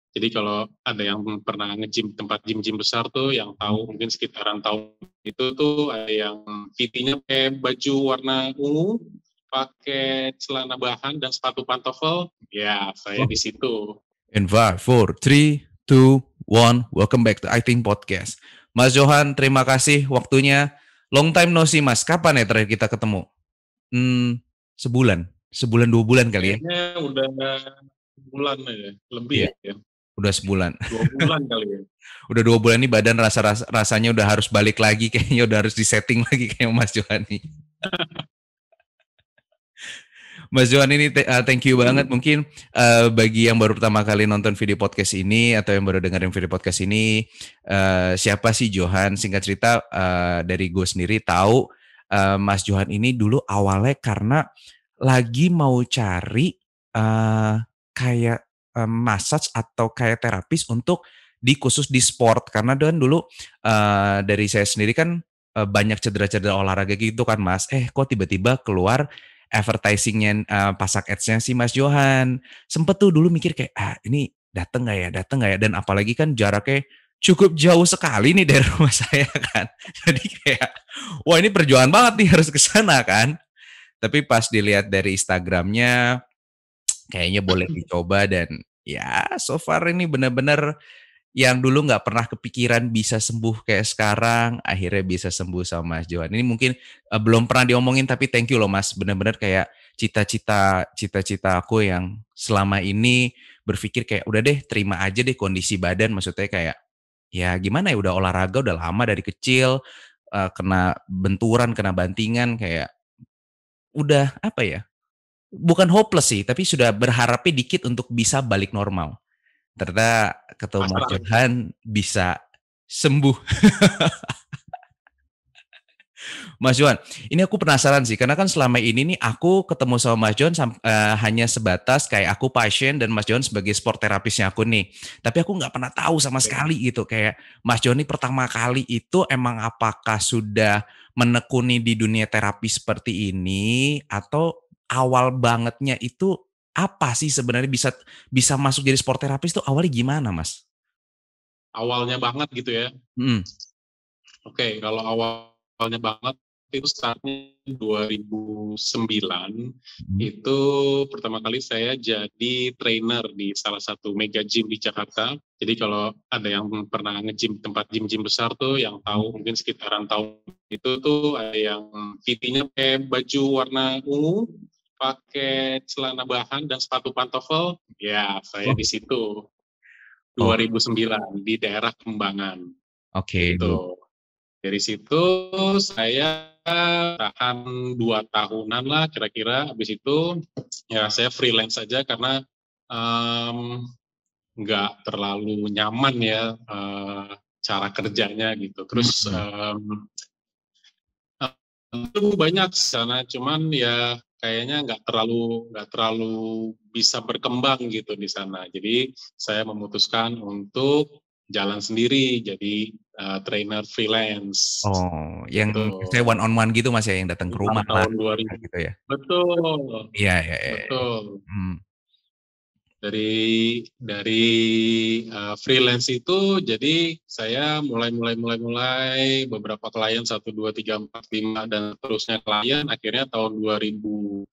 Jadi kalau ada yang pernah nge-gym tempat gym-gym besar tuh, yang tahu mungkin sekitaran tahun itu tuh ada yang PT-nya pakai baju warna ungu, pakai celana bahan dan sepatu pantofel. Ya, saya di situ. In 5, 4, 3, 2, 1, welcome back to I Think Podcast. Mas Johan, terima kasih waktunya. Long time no see, Mas. Kapan ya terakhir kita ketemu? Sebulan 2 bulan kali ya? Kayaknya udah bulan ya, lebih Iya, ya. udah sebulan. 2 bulan kali ya. Udah 2 bulan nih badan rasanya udah harus balik lagi, kayaknya udah harus disetting lagi kayak Mas Johan nih. Mas Johan ini thank you banget. Mungkin bagi yang baru pertama kali nonton video podcast ini atau yang baru dengerin video podcast ini, siapa sih Johan? Singkat cerita dari gue sendiri tahu Mas Johan ini dulu awalnya karena lagi mau cari kayak massage atau kayak terapis untuk khusus di sport, karena dulu dari saya sendiri kan banyak cedera-cedera olahraga gitu kan Mas. Kok tiba-tiba keluar advertising-nya pasang ads-nya si Mas Johan. Sempet tuh dulu mikir kayak, ini dateng gak ya? Dan apalagi kan jaraknya cukup jauh sekali nih dari rumah saya kan. Jadi kayak, wah ini perjuangan banget nih harus ke sana kan. Tapi pas dilihat dari Instagramnya, kayaknya boleh dicoba dan ya so far ini benar-benar yang dulu nggak pernah kepikiran bisa sembuh kayak sekarang, akhirnya bisa sembuh sama Mas Johan. Ini mungkin belum pernah diomongin, tapi thank you loh Mas. Benar-benar kayak cita-cita aku yang selama ini berpikir kayak udah deh terima aja deh kondisi badan. Maksudnya kayak ya gimana ya, udah olahraga udah lama dari kecil, kena benturan, kena bantingan, kayak udah apa ya, bukan hopeless sih, tapi sudah berharapnya dikit untuk bisa balik normal. Ternyata ketemu Mas Pasrah. Johan bisa sembuh. Mas Johan, ini aku penasaran sih, karena kan selama ini nih aku ketemu sama Mas Johan hanya sebatas kayak aku pasien dan Mas Johan sebagai sport terapisnya aku nih. Tapi aku nggak pernah tahu sama sekali gitu, kayak Mas Johan ini pertama kali itu emang apakah sudah menekuni di dunia terapi seperti ini, atau awal bangetnya itu apa sih sebenarnya bisa bisa masuk jadi sport terapis itu awalnya gimana, Mas? Awalnya banget gitu ya. Hmm. Oke, kalau awalnya banget itu startnya 2009. Itu pertama kali saya jadi trainer di salah satu mega gym di Jakarta. Jadi kalau ada yang pernah nge-gym tempat gym-gym besar tuh, yang tahu mungkin sekitaran tahun itu tuh ada yang PT-nya pakai baju warna ungu, pakai celana bahan dan sepatu pantofel. Ya, saya di situ. Oh, 2009 di daerah Kembangan oke. gitu. Dari situ saya tahan 2 tahunan lah kira-kira. Habis itu ya saya freelance saja karena nggak terlalu nyaman ya cara kerjanya gitu. Terus banyak sana, cuman ya kayaknya nggak terlalu bisa berkembang gitu di sana. Jadi saya memutuskan untuk jalan sendiri jadi trainer freelance. Oh, yang Betul. saya one on one gitu Mas ya, yang datang ke Sekitar rumah lah tahun 2000. gitu ya? Betul, Iya iya iya. betul. Hmm. Dari freelance itu, jadi saya mulai beberapa klien 1, 2, 3, 4, 5 dan terusnya klien. Akhirnya tahun 2000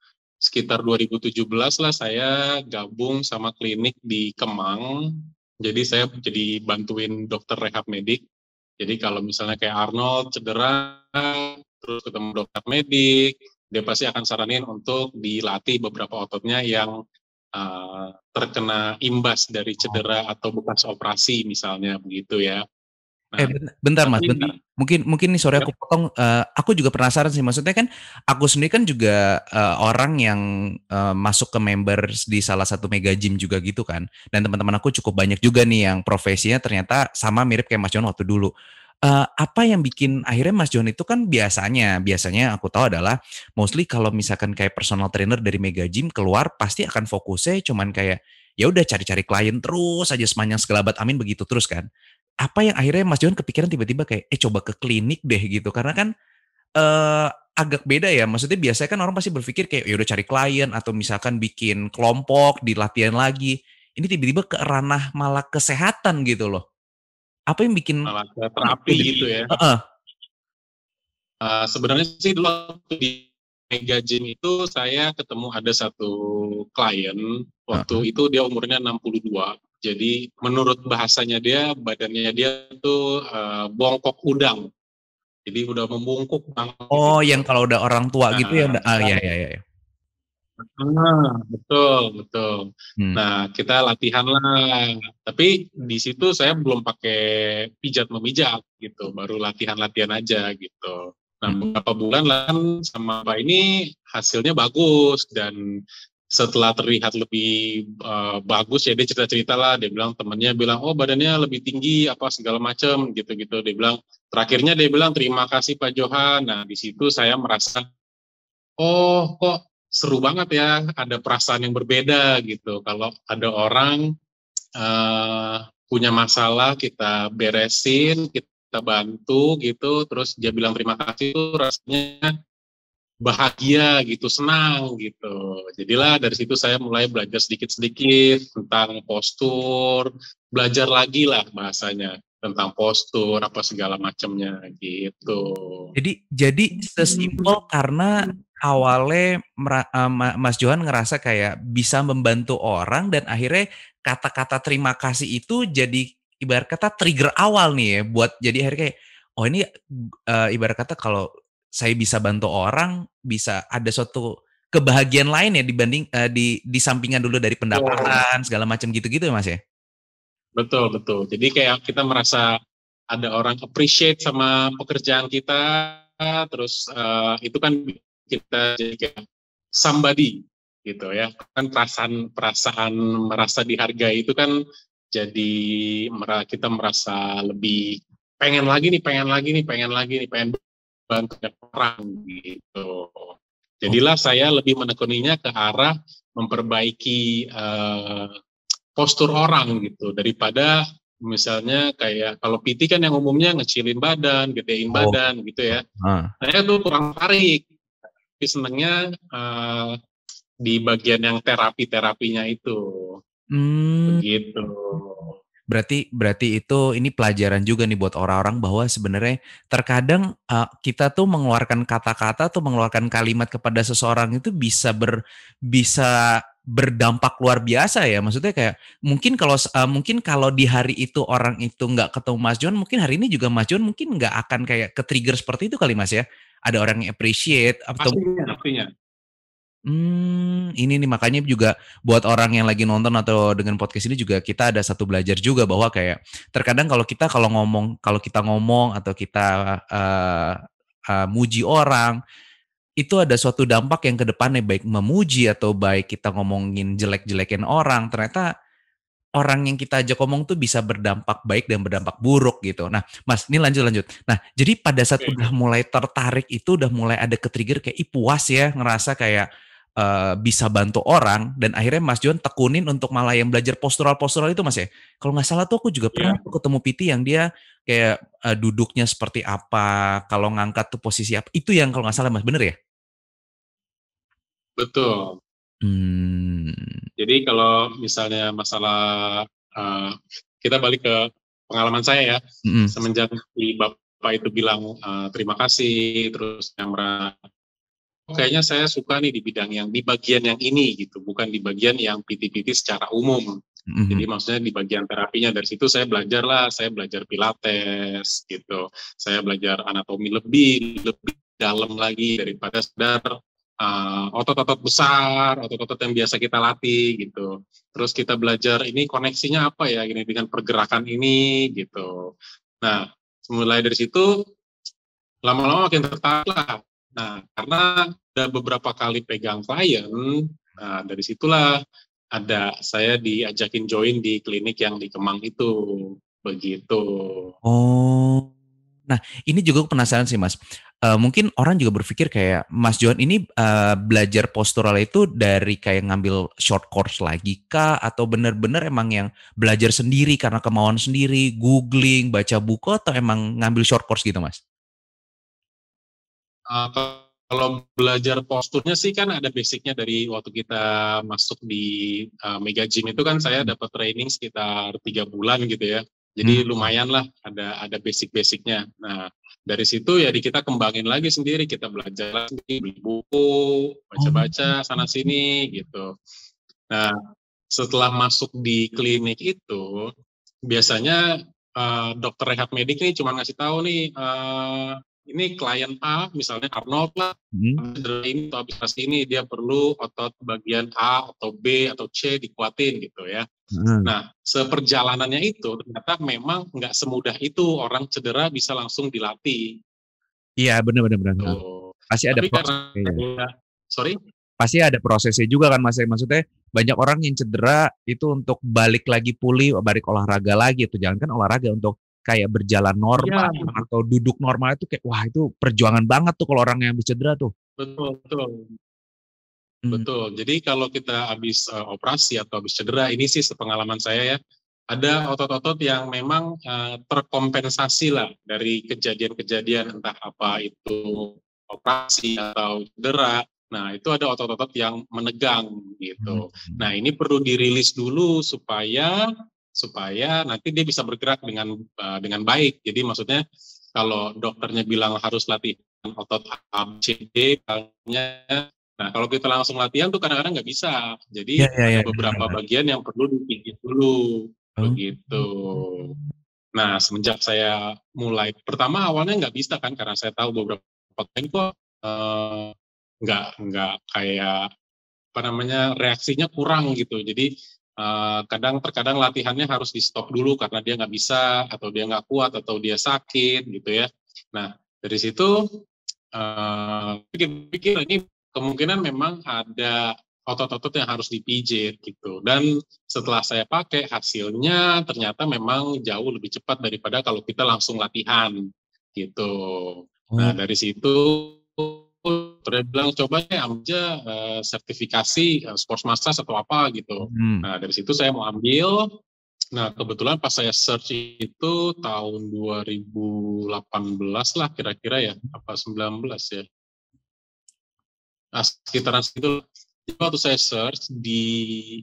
sekitar 2017 lah saya gabung sama klinik di Kemang. Jadi saya jadi bantuin dokter rehab medik. Jadi kalau misalnya kayak Arnold cedera, terus ketemu dokter medik, dia pasti akan saranin untuk dilatih beberapa ototnya yang terkena imbas dari cedera atau bekas operasi misalnya begitu ya. Nah, Bentar Mas, tapi bentar. Mungkin nih sorry ya, aku potong. Aku juga penasaran sih. Maksudnya kan aku sendiri kan juga orang yang masuk ke members di salah satu mega gym juga gitu kan. Dan teman-teman aku cukup banyak juga nih yang profesinya ternyata sama mirip kayak Mas John waktu dulu. Apa yang bikin akhirnya Mas John itu kan biasanya aku tahu adalah mostly kalau misalkan kayak personal trainer dari mega gym keluar pasti akan fokusnya cuman kayak ya udah cari-cari klien terus aja sepanjang segala abad amin begitu terus kan. Apa yang akhirnya Mas Johan kepikiran tiba-tiba kayak, coba ke klinik deh gitu, karena kan agak beda ya, maksudnya biasanya kan orang pasti berpikir kayak, ya udah cari klien atau misalkan bikin kelompok, di latihan lagi. ini tiba-tiba ke ranah malah kesehatan gitu loh. Apa yang bikin Malah ke terapi gitu ya. heeh. Sebenarnya sih dulu waktu di Mega Gym itu saya ketemu ada satu klien, waktu Heeh. itu dia umurnya 62. Jadi menurut bahasanya dia, badannya dia tuh bongkok udang. Jadi udah membungkuk banget Oh, yang gitu. kalau udah orang tua gitu ya Nah, udah ya ya ya. betul, betul. Hmm. Nah, kita latihan lah. Tapi di situ saya belum pakai pijat memijat gitu, baru latihan-latihan aja gitu. Nah, Hmm. beberapa bulan lah sama Pak ini hasilnya bagus dan setelah terlihat lebih bagus ya dia cerita-cerita lah, dia bilang temennya bilang oh badannya lebih tinggi apa segala macam gitu-gitu. Dia bilang terakhirnya dia bilang terima kasih Pak Johan. Nah, di situ saya merasa oh, kok seru banget ya, ada perasaan yang berbeda gitu. Kalau ada orang punya masalah, kita beresin, kita bantu gitu, terus dia bilang terima kasih itu rasanya bahagia gitu, senang gitu. Jadilah dari situ saya mulai belajar sedikit-sedikit tentang postur, belajar lagi lah bahasanya tentang postur apa segala macamnya gitu. Jadi sesimpel karena awalnya Mas Johan ngerasa kayak bisa membantu orang dan akhirnya kata-kata terima kasih itu jadi ibarat kata trigger awal nih ya buat jadi akhirnya kayak oh ini ibarat kata kalau saya bisa bantu orang bisa ada suatu kebahagiaan lain ya dibanding di sampingan dulu dari pendapatan segala macam gitu-gitu ya Mas ya. Betul, betul. Jadi kayak kita merasa ada orang appreciate sama pekerjaan kita, terus itu kan kita jadi kayak somebody gitu ya. Kan perasaan perasaan merasa dihargai itu kan jadi kita merasa lebih pengen lagi nih, pengen lagi nih, pengen lagi nih, pengen bantu orang gitu. Oh. Jadilah saya lebih menekuninya ke arah memperbaiki postur orang gitu daripada misalnya kayak kalau PT kan yang umumnya ngecilin badan, gedein Oh. badan gitu ya. Ah. Saya tuh kurang tarik. Tapi senengnya di bagian yang terapi-terapinya itu. Hmm. Begitu. Berarti itu ini pelajaran juga nih buat orang-orang bahwa sebenarnya terkadang kita tuh mengeluarkan kata-kata atau mengeluarkan kalimat kepada seseorang itu bisa berdampak luar biasa ya. Maksudnya kayak mungkin kalau di hari itu orang itu nggak ketemu Mas John, mungkin hari ini juga Mas John mungkin nggak akan kayak ke-trigger seperti itu kali Mas ya. Ada orang yang appreciate atau Pastinya, pastinya. Ini nih makanya juga buat orang yang lagi nonton atau dengan podcast ini juga kita ada satu belajar juga bahwa kayak terkadang kalau kita ngomong atau kita muji orang itu ada suatu dampak yang ke depannya baik memuji atau baik kita ngomongin jelek-jelekin orang ternyata orang yang kita ajak ngomong tuh bisa berdampak baik dan berdampak buruk gitu. Nah, Mas, ini lanjut. Nah, jadi pada saat Oke. udah mulai tertarik itu udah mulai ada ke-trigger kayak puas ya, ngerasa kayak bisa bantu orang dan akhirnya Mas John tekunin untuk malah yang belajar postural-postural itu Mas ya. Kalau nggak salah tuh aku juga pernah Ya, tuh ketemu PT yang dia kayak duduknya seperti apa, kalau ngangkat tuh posisi apa. Itu yang kalau nggak salah Mas, bener ya? betul. Hmm. Jadi kalau misalnya masalah kita balik ke pengalaman saya ya, Mm-mm. semenjak si Bapak itu bilang terima kasih, terus yang kayaknya saya suka nih di bidang yang di bagian yang ini gitu, bukan di bagian yang PT-PT secara umum. Jadi Mm-mm. maksudnya di bagian terapinya dari situ saya belajar lah, saya belajar pilates gitu, saya belajar anatomi lebih dalam lagi daripada sekedar otot-otot besar, otot-otot yang biasa kita latih gitu. Terus kita belajar ini koneksinya apa ya, ini dengan pergerakan ini gitu. Nah, mulai dari situ lama-lama makin tertarik lah. Nah, karena udah beberapa kali pegang klien, nah dari situlah ada saya diajakin join di klinik yang di Kemang itu, begitu. Oh. Nah, ini juga aku penasaran sih, Mas. Mungkin orang juga berpikir kayak Mas Johan ini belajar postural itu dari kayak ngambil short course lagi kah? Atau benar-benar emang yang belajar sendiri karena kemauan sendiri, googling, baca buku, atau emang ngambil short course gitu, Mas? Kalau belajar posturnya sih kan ada basicnya dari waktu kita masuk di Mega Gym itu kan saya dapat training sekitar 3 bulan gitu ya. Jadi lumayan lah ada basic-basicnya. Nah dari situ ya kita kembangin lagi sendiri, kita belajar lagi, beli buku, baca-baca sana sini gitu. Nah setelah masuk di klinik itu biasanya dokter rehab medik nih cuma ngasih tahu nih ini klien A misalnya Arnold lah, ini atau habis ini dia perlu otot bagian A atau B atau C dikuatin gitu ya. Nah seperjalanannya itu ternyata memang nggak semudah itu orang cedera bisa langsung dilatih. Iya benar. Tuh. Pasti ada Tapi proses. karena sorry. Pasti ada prosesnya juga kan Mas. Maksudnya banyak orang yang cedera itu untuk balik lagi pulih, balik olahraga lagi itu. Jangan kan olahraga untuk kayak berjalan normal atau duduk normal itu kayak wah itu perjuangan banget tuh kalau orang yang habis cedera tuh. Betul. Jadi kalau kita habis operasi atau habis cedera, ini sih sepengalaman saya ya, ada otot-otot yang memang terkompensasi lah dari kejadian-kejadian entah apa itu operasi atau cedera. Nah itu ada otot-otot yang menegang gitu. Nah ini perlu dirilis dulu supaya nanti dia bisa bergerak dengan baik. Jadi maksudnya kalau dokternya bilang harus latihan otot A, B, C, D, misalnya. Nah, kalau kita langsung latihan tuh kadang-kadang nggak bisa. Jadi ada beberapa bagian yang perlu dipikir dulu, begitu. Nah, semenjak saya mulai, pertama awalnya nggak bisa kan, karena saya tahu beberapa pemain kok nggak kayak apa namanya reaksinya kurang gitu. Jadi terkadang latihannya harus di stop dulu karena dia nggak bisa, atau dia nggak kuat, atau dia sakit gitu ya. Nah, dari situ pikir ini kemungkinan memang ada otot-otot yang harus dipijit gitu. Dan setelah saya pakai hasilnya ternyata memang jauh lebih cepat daripada kalau kita langsung latihan gitu. Nah dari situ saya bilang coba deh ambil sertifikasi sports massage atau apa gitu. Nah dari situ saya mau ambil. Nah kebetulan pas saya search itu tahun 2018 lah kira-kira ya, apa 19 ya. Nah, sekitaran situ waktu saya search di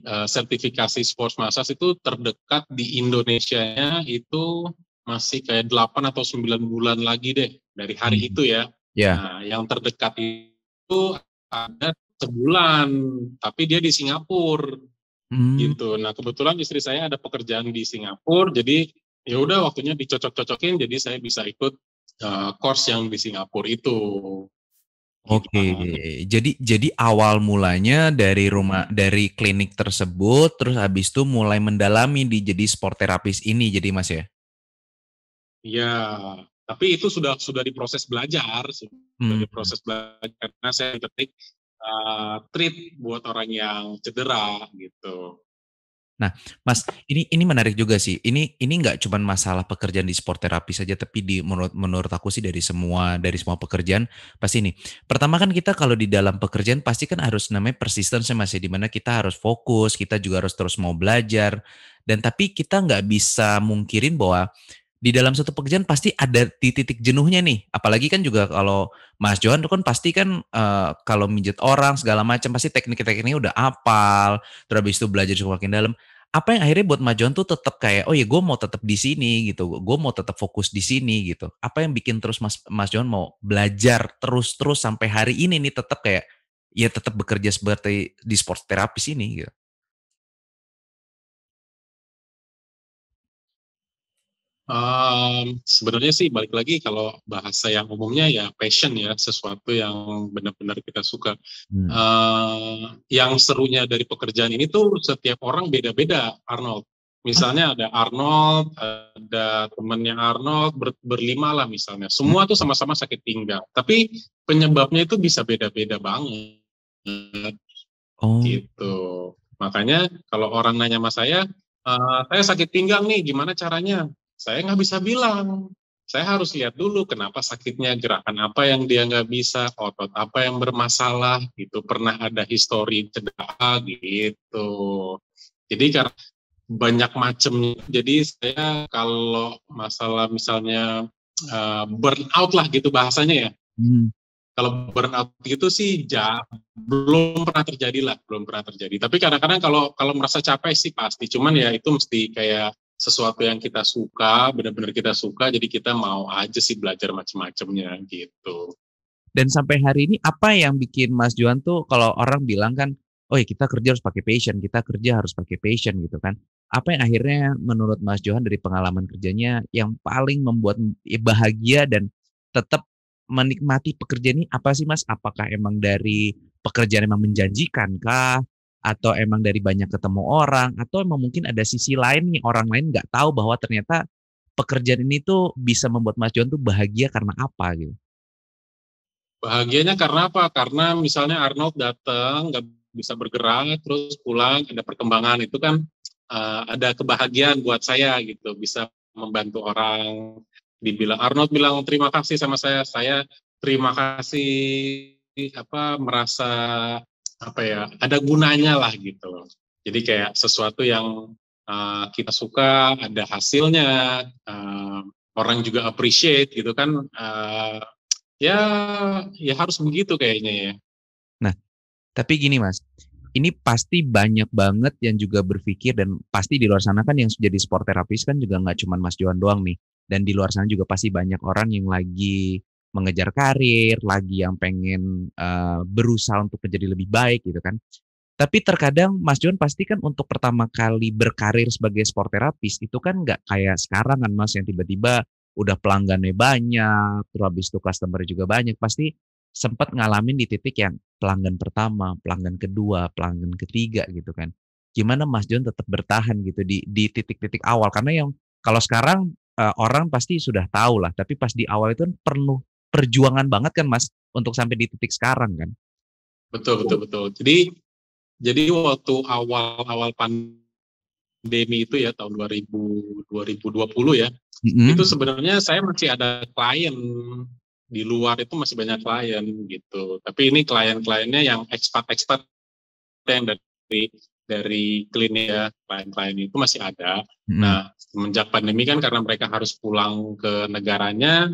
sertifikasi sports massage itu terdekat di Indonesia-nya itu masih kayak 8 atau 9 bulan lagi deh dari hari itu ya. Nah, yang terdekat itu ada sebulan, tapi dia di Singapura gitu. Nah, kebetulan istri saya ada pekerjaan di Singapura, jadi ya udah waktunya dicocok-cocokin, jadi saya bisa ikut course yang di Singapura itu. Oke, jadi awal mulanya dari klinik tersebut, terus habis itu mulai mendalami jadi sport terapis ini, jadi Mas ya? Iya, tapi itu sudah diproses belajar, karena saya ketik treat buat orang yang cedera gitu. Nah, Mas, ini menarik juga sih. Ini nggak cuma masalah pekerjaan di sport terapi saja, tapi menurut aku sih dari semua pekerjaan pasti ini. Pertama kan kita kalau di dalam pekerjaan pasti kan harus namanya persistence Mas, di mana kita harus fokus, kita juga harus terus mau belajar. Dan tapi kita nggak bisa mungkirin bahwa di dalam satu pekerjaan pasti ada di titik jenuhnya nih. Apalagi kan juga kalau Mas Johan itu kan pasti kan kalau mijet orang segala macam pasti teknik-tekniknya udah apal, terus habis itu belajar semakin dalam. Apa yang akhirnya buat Mas Johan tuh tetap kayak oh ya gue mau tetap di sini gitu, gue mau tetap fokus di sini gitu. Apa yang bikin terus Mas Johan mau belajar terus sampai hari ini nih tetap kayak ya tetap bekerja seperti di sport terapis ini gitu. Sebenarnya sih balik lagi kalau bahasa yang umumnya ya passion ya, sesuatu yang benar-benar kita suka. Yang serunya dari pekerjaan ini tuh setiap orang beda-beda, Arnold. Misalnya ada Arnold, ada temannya Arnold, berlima lah misalnya. Semua tuh sama-sama sakit pinggang. Tapi penyebabnya itu bisa beda-beda banget. Gitu. Makanya kalau orang nanya sama saya sakit pinggang nih, gimana caranya? Saya nggak bisa bilang. Saya harus lihat dulu kenapa sakitnya, gerakan apa yang dia nggak bisa, otot apa yang bermasalah, gitu. Pernah ada histori cedera gitu. Jadi karena banyak macamnya. Jadi saya kalau masalah misalnya burnout lah gitu bahasanya ya. Kalau burnout itu sih belum pernah terjadi lah, belum pernah terjadi. Tapi kadang-kadang kalau merasa capek sih pasti. Cuman ya itu mesti kayak sesuatu yang kita suka, benar-benar kita suka, jadi kita mau aja sih belajar macam-macamnya gitu. Dan sampai hari ini apa yang bikin Mas Johan tuh kalau orang bilang kan, oh ya kita kerja harus pakai passion, kita kerja harus pakai passion gitu kan. Apa yang akhirnya menurut Mas Johan dari pengalaman kerjanya yang paling membuat bahagia dan tetap menikmati pekerjaan ini apa sih Mas? Apakah emang dari pekerjaan emang menjanjikan kah? Atau emang dari banyak ketemu orang? Atau emang mungkin ada sisi lain nih orang lain nggak tahu bahwa ternyata pekerjaan ini tuh bisa membuat Mas Johan tuh bahagia karena apa gitu? Bahagianya karena apa? Karena misalnya Arnold datang, nggak bisa bergerak, terus pulang, ada perkembangan, itu kan ada kebahagiaan buat saya gitu, bisa membantu orang. Arnold bilang terima kasih sama saya terima kasih, merasa ada gunanya lah gitu. Jadi kayak sesuatu yang kita suka, ada hasilnya, orang juga appreciate gitu kan. Ya, ya harus begitu kayaknya ya. Nah, tapi gini Mas, ini pasti banyak banget yang juga berpikir dan pasti di luar sana kan yang jadi sport terapis kan juga nggak cuma Mas Johan doang nih. Dan di luar sana juga pasti banyak orang yang lagi mengejar karir, lagi yang pengen berusaha untuk menjadi lebih baik gitu kan. Tapi terkadang Mas Johan pasti kan untuk pertama kali berkarir sebagai sport terapis itu kan nggak kayak sekarang kan Mas yang tiba-tiba udah pelanggannya banyak, terus habis itu customer juga banyak, pasti sempat ngalamin di titik yang pelanggan pertama, pelanggan kedua, pelanggan ketiga gitu kan. Gimana Mas Johan tetap bertahan gitu di titik-titik awal? Karena yang kalau sekarang orang pasti sudah tahu lah, tapi pas di awal itu kan perlu perjuangan banget kan Mas untuk sampai di titik sekarang kan? Betul, betul, betul. Jadi waktu awal-awal pandemi itu ya tahun 2020 ya, itu Mhm. sebenarnya saya masih ada klien di luar, itu masih banyak klien gitu. Tapi ini klien-kliennya yang ekspat-ekspat yang dari klinik ya, klien-klien itu masih ada. Mhm. Nah, semenjak pandemi kan karena mereka harus pulang ke negaranya,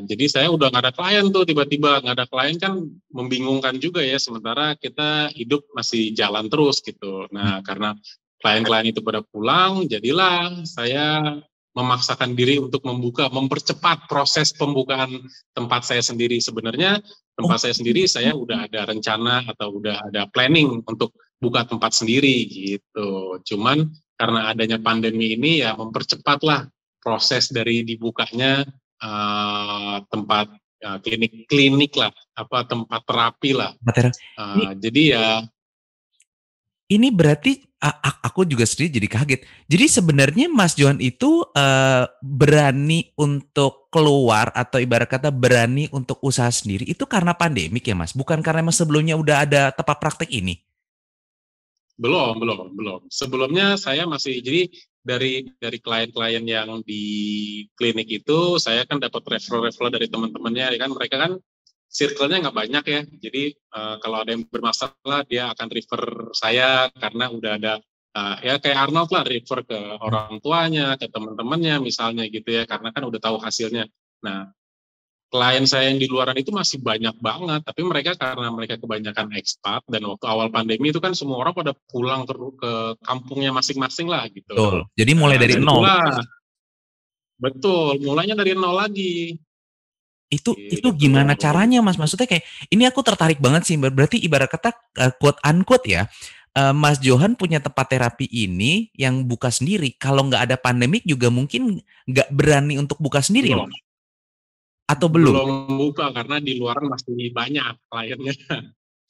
jadi saya udah nggak ada klien tuh, tiba-tiba nggak ada klien kan membingungkan juga ya, sementara kita hidup masih jalan terus gitu. Nah, Nah, karena klien-klien itu pada pulang, jadilah saya memaksakan diri untuk mempercepat proses pembukaan tempat saya sendiri. Sebenarnya tempat saya sendiri, saya udah ada rencana atau udah ada planning untuk buka tempat sendiri gitu. Cuman karena adanya pandemi ini ya mempercepatlah proses dari dibukanya tempat klinik lah, tempat terapi lah. Materi ini Jadi ya ini berarti aku juga sendiri jadi kaget. Jadi sebenarnya Mas Johan itu, berani untuk keluar atau ibarat kata berani untuk usaha sendiri itu karena pandemik ya, Mas? Bukan karena emang sebelumnya udah ada tempat praktek ini? belum, belum, belum. Sebelumnya saya masih, jadi dari klien-klien yang di klinik itu, saya kan dapat referral-referral dari teman-temannya, ya kan mereka kan circle-nya nggak banyak ya. Jadi kalau ada yang bermasalah, dia akan refer saya karena udah ada ya kayak Arnold lah, refer ke Mmm. orang tuanya, ke teman-temannya misalnya gitu ya, karena kan udah tahu hasilnya. Nah, klien saya yang di luaran itu masih banyak banget, tapi mereka karena mereka kebanyakan ekspat dan waktu awal pandemi itu kan semua orang pada pulang ke kampungnya masing-masing lah gitu. Betul, jadi mulai dari Dari nol. itulah betul, mulainya dari nol lagi Itu gitu. gimana caranya, Mas? Maksudnya kayak ini aku tertarik banget sih, berarti ibarat kata, quote unquote ya, Mas Johan punya tempat terapi ini yang buka sendiri, kalau nggak ada pandemik juga mungkin nggak berani untuk buka sendiri, Belum, Mas? Atau belum? belum buka karena di luaran masih banyak kliennya.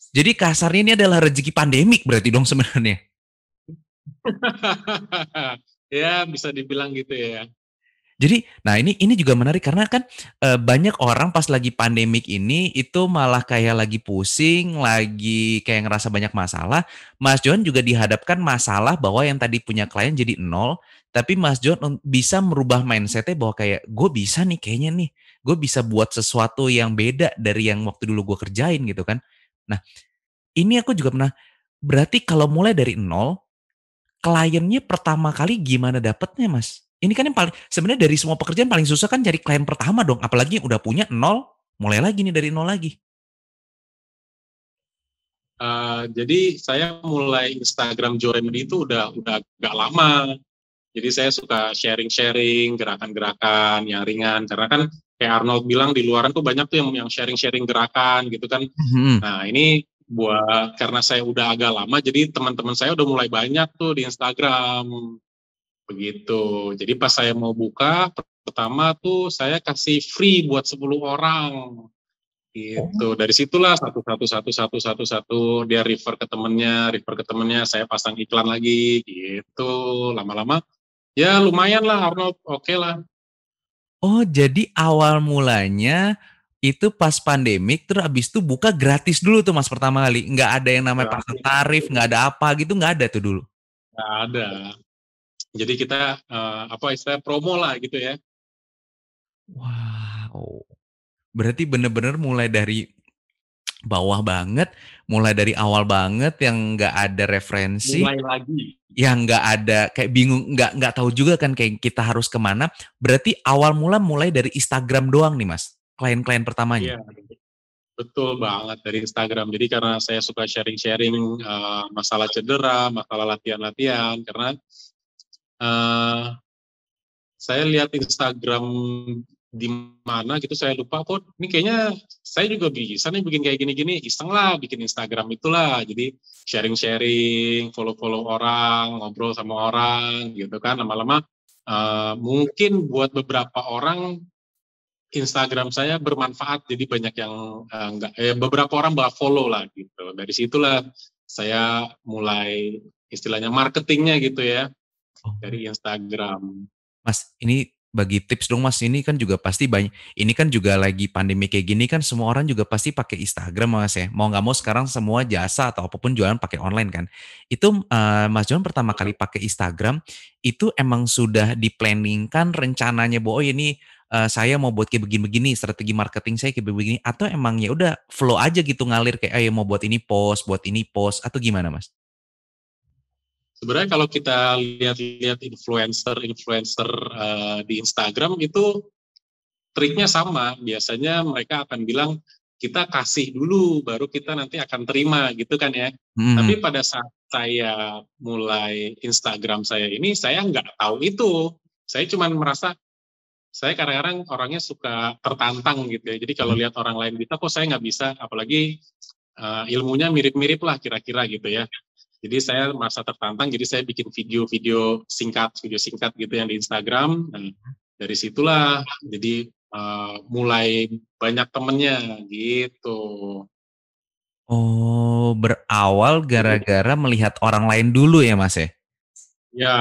Jadi kasarnya ini adalah rezeki pandemik berarti dong sebenarnya? Ya bisa dibilang gitu ya. Jadi, nah ini juga menarik karena kan, banyak orang pas lagi pandemik ini itu malah kayak lagi pusing, lagi kayak ngerasa banyak masalah. Mas Johan juga dihadapkan masalah bahwa yang tadi punya klien jadi nol, tapi Mas Johan bisa merubah mindset-nya bahwa kayak, "Gue bisa nih kayaknya nih, gue bisa buat sesuatu yang beda dari yang waktu dulu gue kerjain," gitu kan. Nah, ini aku juga pernah berarti kalau mulai dari nol kliennya pertama kali gimana dapetnya, Mas? Ini kan yang paling sebenarnya dari semua pekerjaan paling susah kan cari klien pertama dong, apalagi yang udah punya nol. mulai lagi nih dari nol lagi? Jadi saya mulai Instagram Joe Remedy itu udah agak lama. Jadi saya suka sharing-sharing gerakan-gerakan yang ringan. Karena kan kayak Arnold bilang di luaran tuh banyak tuh yang sharing-sharing gerakan gitu kan. Mhm. Nah ini karena saya udah agak lama, jadi teman-teman saya udah mulai banyak tuh di Instagram. Begitu. Jadi pas saya mau buka, pertama tuh saya kasih free buat 10 orang. Gitu. Oh. Dari situlah satu, dia refer ke temennya, saya pasang iklan lagi, gitu. Lama-lama, ya lumayan lah Arnold, oke lah. Oh, jadi awal mulanya itu pas pandemik, terus abis itu buka gratis dulu tuh Mas pertama kali? Nggak ada yang namanya pasang Gratis, tarif, nggak ada apa gitu, nggak ada tuh dulu? nggak ada. Jadi kita, istilah promo lah gitu ya. Wow. Berarti bener-bener mulai dari bawah banget, mulai dari awal banget yang nggak ada referensi, Mulai lagi. yang nggak ada kayak bingung, nggak tahu juga kan kayak kita harus kemana. Berarti awal mulai dari Instagram doang nih Mas, klien-klien pertamanya? Iya, betul banget dari Instagram. Jadi karena saya suka sharing-sharing masalah cedera, masalah latihan-latihan, karena uh, saya lihat Instagram di mana gitu, saya lupa kok ini kayaknya saya juga bisa nih bikin kayak gini-gini, iseng lah bikin Instagram itulah. Jadi sharing-sharing, follow-follow orang, ngobrol sama orang gitu kan. Lama-lama mungkin buat beberapa orang Instagram saya bermanfaat, jadi banyak yang beberapa orang follow lah gitu. Dari situlah saya mulai istilahnya marketingnya gitu ya, Oh. dari Instagram. Mas, ini bagi tips dong Mas, ini kan juga pasti banyak, ini kan juga lagi pandemi kayak gini kan semua orang juga pasti pakai Instagram Mas ya. Mau nggak mau sekarang semua jasa atau apapun jualan pakai online kan. Itu Mas John pertama kali pakai Instagram, itu emang sudah di-planning-kan rencananya bahwa oh ini saya mau buat kayak begini-begini, strategi marketing saya kayak begini, atau emang ya udah flow aja gitu ngalir kayak ayo mau buat ini post, atau gimana Mas? Sebenarnya kalau kita lihat-lihat influencer di Instagram itu triknya sama. Biasanya mereka akan bilang kita kasih dulu, baru kita nanti akan terima gitu kan ya. Mhm. Tapi pada saat saya mulai Instagram saya ini, saya nggak tahu itu. Saya cuma merasa saya kadang-kadang orangnya suka tertantang gitu ya. Jadi kalau Mhm. lihat orang lain bisa, kok saya nggak bisa. Apalagi ilmunya mirip-mirip lah kira-kira gitu ya. Jadi saya merasa tertantang, jadi saya bikin video singkat gitu yang di Instagram. Nah, dari situlah jadi mulai banyak temennya gitu. Oh, berawal gara-gara melihat orang lain dulu ya, Mas ya? Ya,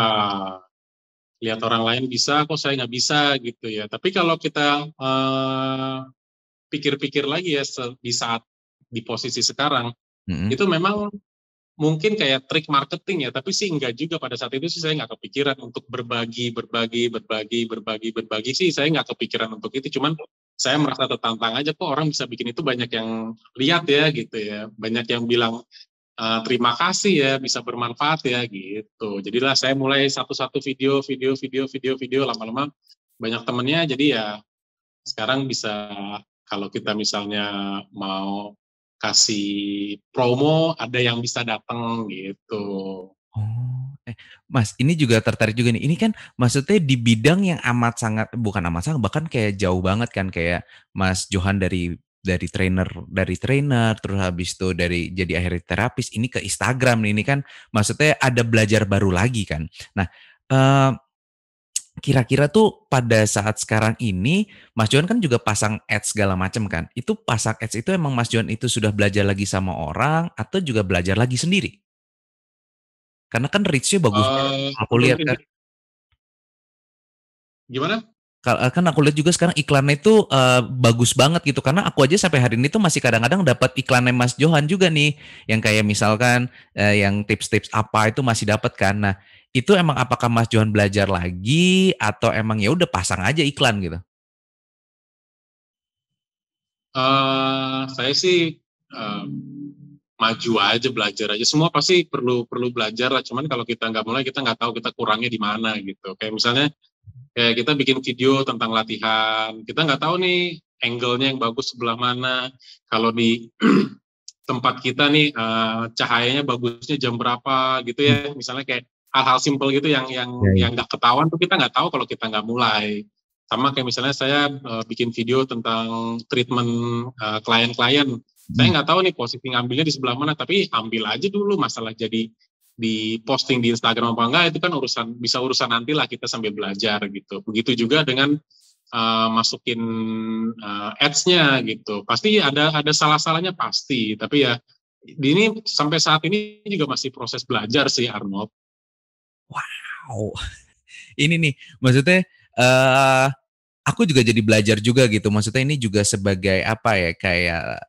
lihat orang lain bisa, kok saya nggak bisa gitu ya. Tapi kalau kita pikir-pikir lagi ya di saat di posisi sekarang, Mhm. itu memang mungkin kayak trik marketing ya, tapi sih enggak juga. Pada saat itu sih saya nggak kepikiran untuk berbagi sih saya nggak kepikiran untuk itu. Cuman saya merasa tertantang aja, kok orang bisa bikin itu, banyak yang lihat ya gitu ya, banyak yang bilang terima kasih ya, bisa bermanfaat ya gitu. Jadilah saya mulai satu-satu video, lama-lama banyak temennya, jadi ya sekarang bisa kalau kita misalnya mau kasih promo, ada yang bisa datang gitu. Oh, Mas, ini juga tertarik juga nih. Ini kan maksudnya di bidang yang amat sangat bukan amat sangat, bahkan kayak jauh banget kan kayak Mas Johan dari trainer, terus habis itu dari jadi akhirnya terapis, ini ke Instagram nih. Ini kan maksudnya ada belajar baru lagi kan. Nah, eee kira-kira tuh pada saat sekarang ini, Mas Johan kan juga pasang ads segala macam kan. Itu pasang ads itu emang Mas Johan itu sudah belajar lagi sama orang atau juga belajar lagi sendiri? Karena kan reach-nya bagus banget aku Sebelum lihat ini kan. gimana? Kan aku lihat juga sekarang iklannya itu, bagus banget gitu, karena aku aja sampai hari ini tuh masih kadang-kadang dapat iklannya Mas Johan juga nih, yang kayak misalkan, yang tips-tips apa itu masih dapat kan. Nah, itu emang apakah Mas Johan belajar lagi atau emang ya udah pasang aja iklan gitu? Saya sih maju aja, belajar aja. Semua pasti perlu perlu belajar lah. Cuman kalau kita nggak mulai, kita nggak tahu kita kurangnya di mana gitu. Kayak misalnya kayak kita bikin video tentang latihan, kita nggak tahu nih angle-nya yang bagus sebelah mana. Kalau di tempat kita nih cahayanya bagusnya jam berapa gitu ya, misalnya kayak hal-hal simple gitu yang nggak ketahuan tuh kita nggak tahu kalau kita nggak mulai. Sama kayak misalnya saya bikin video tentang treatment klien-klien, saya nggak tahu nih posisi ngambilnya di sebelah mana, tapi ambil aja dulu, masalah jadi di posting di Instagram apa enggak itu kan bisa urusan nanti lah, kita sambil belajar gitu. Begitu juga dengan masukin ads-nya gitu. Pasti ada salah-salahnya pasti, tapi ya ini sampai saat ini juga masih proses belajar sih, Arnold. Wow. Ini nih, maksudnya aku juga jadi belajar juga gitu. Maksudnya ini juga sebagai apa ya, kayak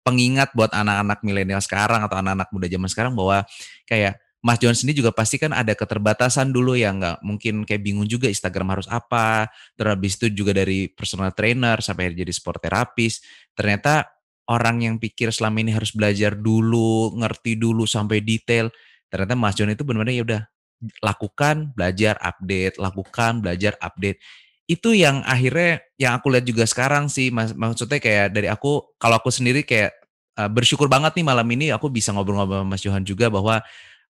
pengingat buat anak-anak milenial sekarang atau anak-anak muda zaman sekarang bahwa kayak Mas Johan sendiri juga pasti kan ada keterbatasan dulu yang nggak mungkin kayak bingung juga Instagram harus apa. Terus habis itu juga dari personal trainer sampai jadi sport terapis. Ternyata orang yang pikir selama ini harus belajar dulu, ngerti dulu sampai detail. Ternyata Mas Johan itu benar-benar ya udah lakukan, belajar, update, lakukan, belajar, update. Itu yang akhirnya yang aku lihat juga sekarang sih, maksudnya kayak dari aku, kalau aku sendiri kayak bersyukur banget nih malam ini aku bisa ngobrol-ngobrol sama Mas Johan juga bahwa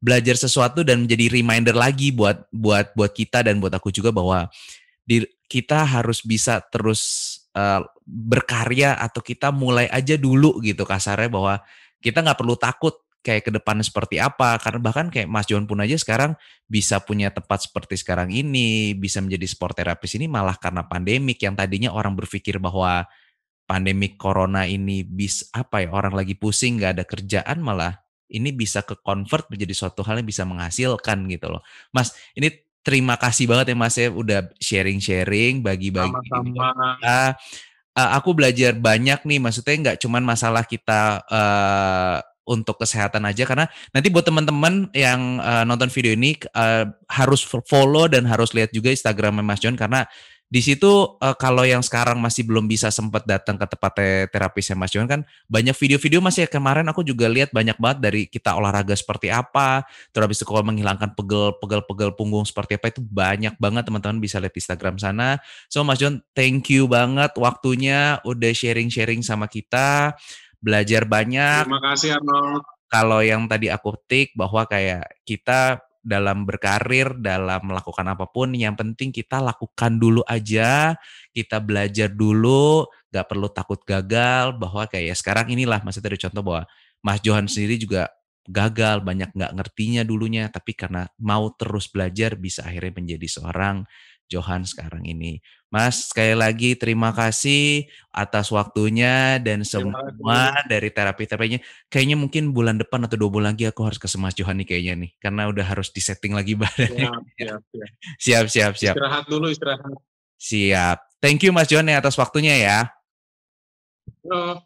belajar sesuatu dan menjadi reminder lagi buat kita dan buat aku juga bahwa kita harus bisa terus berkarya atau kita mulai aja dulu gitu kasarnya, bahwa kita nggak perlu takut kayak ke depannya seperti apa, karena bahkan kayak Mas Johan pun aja sekarang bisa punya tempat seperti sekarang ini, bisa menjadi sport terapis ini malah karena pandemik, yang tadinya orang berpikir bahwa pandemik corona ini orang lagi pusing nggak ada kerjaan, malah ini bisa ke-convert menjadi suatu hal yang bisa menghasilkan gitu loh. Mas, ini terima kasih banget ya Mas ya udah sharing-sharing, bagi-bagi. Sama-sama. Aku belajar banyak nih, maksudnya nggak cuman masalah kita untuk kesehatan aja, karena nanti buat teman-teman yang nonton video ini harus follow dan harus lihat juga Instagramnya Mas John, karena di situ kalau yang sekarang masih belum bisa sempat datang ke tempat terapisnya Mas John kan banyak video-video masih kemarin aku juga lihat banyak banget dari kita olahraga seperti apa, terus habis itu kalau menghilangkan pegel punggung seperti apa, itu banyak banget teman-teman bisa lihat di Instagram sana. So Mas John, thank you banget waktunya udah sharing-sharing sama kita, belajar banyak. Terima kasih Arnold. Kalau yang tadi aku tik bahwa kayak kita dalam berkarir, dalam melakukan apapun, yang penting kita lakukan dulu aja, kita belajar dulu, gak perlu takut gagal, bahwa kayak sekarang inilah maksudnya dari contoh bahwa Mas Johan sendiri juga gagal, banyak gak ngertinya dulunya, tapi karena mau terus belajar bisa akhirnya menjadi seorang Johan sekarang ini. Mas, sekali lagi terima kasih atas waktunya dan semua dari terapi-terapinya. Kayaknya mungkin bulan depan atau 2 bulan lagi aku harus ke Mas Johan nih kayaknya nih, karena udah harus disetting lagi badannya. Siap. Istirahat dulu, istirahat. Siap. Thank you Mas Johan ya atas waktunya ya. Yo.